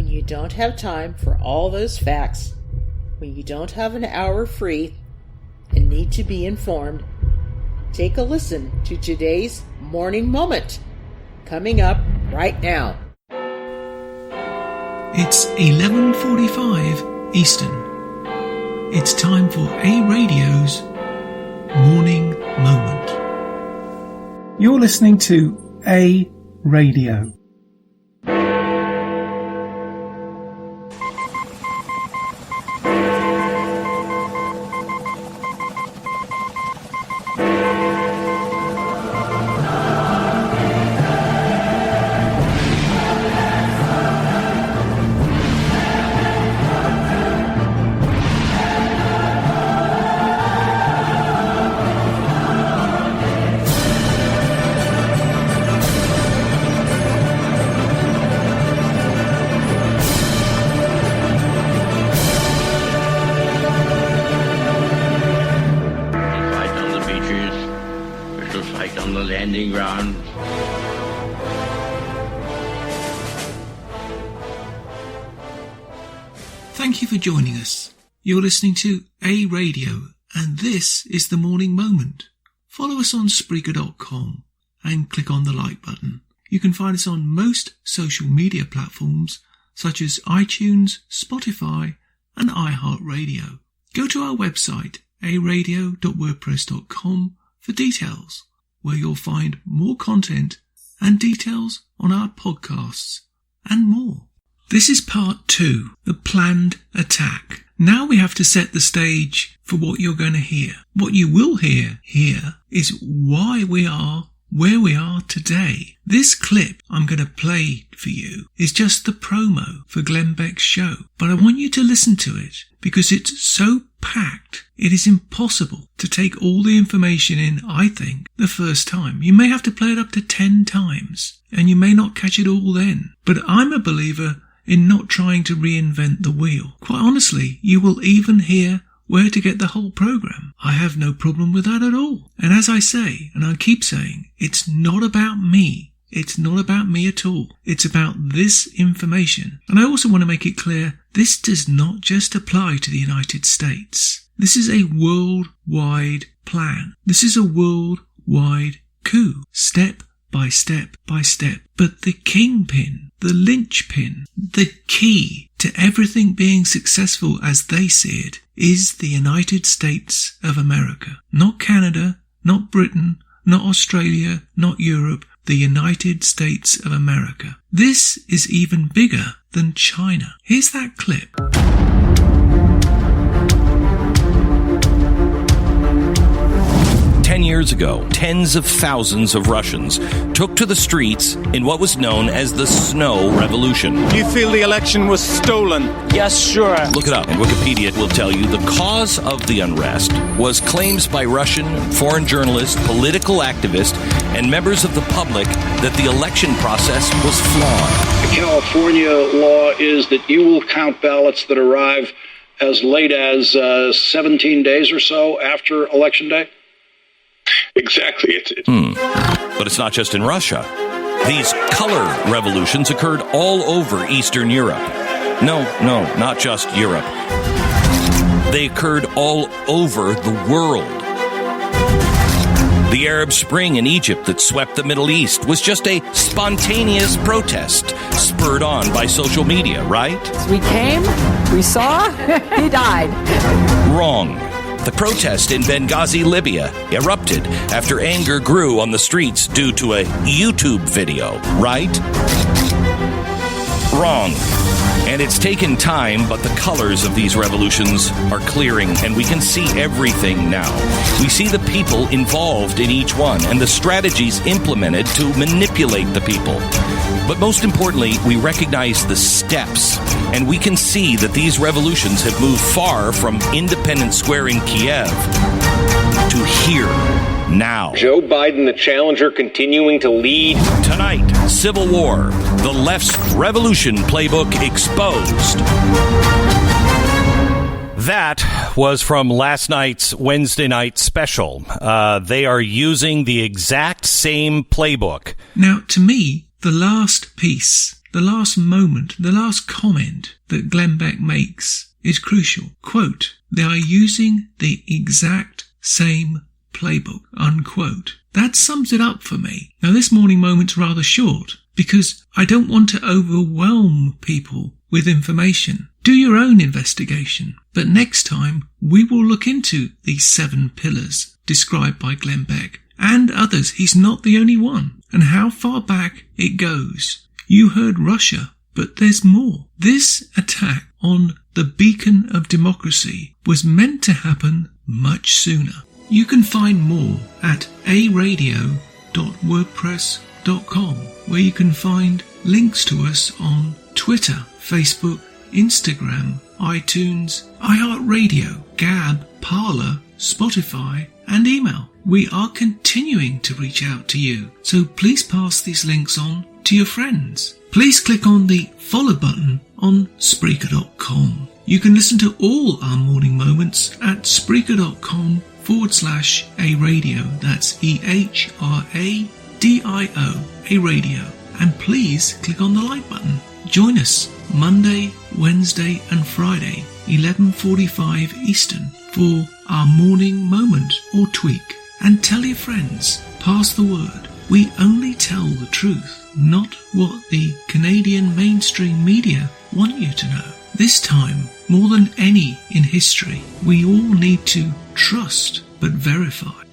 When you don't have time for all those facts, when you don't have an hour free and need to be informed, take a listen to today's Morning Moment, coming up right now. It's 11:45 Eastern. It's time for A Radio's Morning Moment. You're listening to A Radio. Thank you for joining us. You're listening to A Radio, and this is the Morning Moment. Follow us on Spreaker.com and click on the like button. You can find us on most social media platforms such as iTunes, Spotify, and iHeartRadio. Go to our website, aradio.wordpress.com, for details, where you'll find more content and details on our podcasts and more. This is part 2, the planned attack. Now we have to set the stage for what you're going to hear. What you will hear here is why we are where we are today. This clip I'm going to play for you is just the promo for Glenn Beck's show, but I want you to listen to it because it's so packed it is impossible to take all the information in, I think, the first time. You may have to play it up to 10 times and you may not catch it all then, but I'm a believer in not trying to reinvent the wheel. Quite honestly, you will even hear where to get the whole program. I have no problem with that at all. And as I say, and I keep saying, it's not about me. It's not about me at all. It's about this information. And I also want to make it clear, this does not just apply to the United States. This is a worldwide plan. This is a worldwide coup. Step by step by step. But the kingpin, the linchpin, the key to everything being successful as they see it is the United States of America. Not Canada, not Britain, not Australia, not Europe, the United States of America. This is even bigger than China. Here's that clip. 10 years ago, tens of thousands of Russians took to the streets in what was known as the Snow Revolution. You feel the election was stolen? Yes, sure. Look it up, and Wikipedia will tell you the cause of the unrest was claims by Russian and foreign journalists, political activists, and members of the public that the election process was flawed. The California law is that you will count ballots that arrive as late as 17 days or so after Election Day. Exactly. But it's not just in Russia. These color revolutions occurred all over Eastern Europe. No, not just Europe. They occurred all over the world. The Arab Spring in Egypt that swept the Middle East was just a spontaneous protest spurred on by social media, right? We came, we saw, he died. Wrong. The protest in Benghazi, Libya, erupted after anger grew on the streets due to a YouTube video, right? Wrong. And it's taken time, but the colors of these revolutions are clearing, and we can see everything now. We see the people involved in each one and the strategies implemented to manipulate the people. But most importantly, we recognize the steps, and we can see that these revolutions have moved far from Independence Square in Kiev to here. Now. Joe Biden, the challenger, continuing to lead. Tonight, Civil War, the left's revolution playbook exposed. That was from last night's Wednesday night special. They are using the exact same playbook. Now, to me, the last piece the last moment, the last comment that Glenn Beck makes is crucial. Quote, "They are using the exact same playbook," unquote. That sums it up for me. Now, this morning moment's rather short because I don't want to overwhelm people with information. Do your own investigation. But next time, we will look into these 7 pillars described by Glenn Beck and others. He's not the only one. And how far back it goes. You heard Russia, but there's more. This attack on the beacon of democracy was meant to happen much sooner. You can find more at aradio.wordpress.com, where you can find links to us on Twitter, Facebook, Instagram, iTunes, iHeartRadio, Gab, Parler, Spotify, and email. We are continuing to reach out to you, so please pass these links on to your friends. Please click on the follow button on Spreaker.com. You can listen to all our morning moments at Spreaker.com/A-Radio. That's EHRADIO, a radio. And please click on the like button. Join us Monday, Wednesday and Friday, 11:45 Eastern, for our morning moment or tweak. And tell your friends, pass the word. We only tell the truth, not what the Canadian mainstream media want you to know. This time, more than any in history, we all need to trust but verify.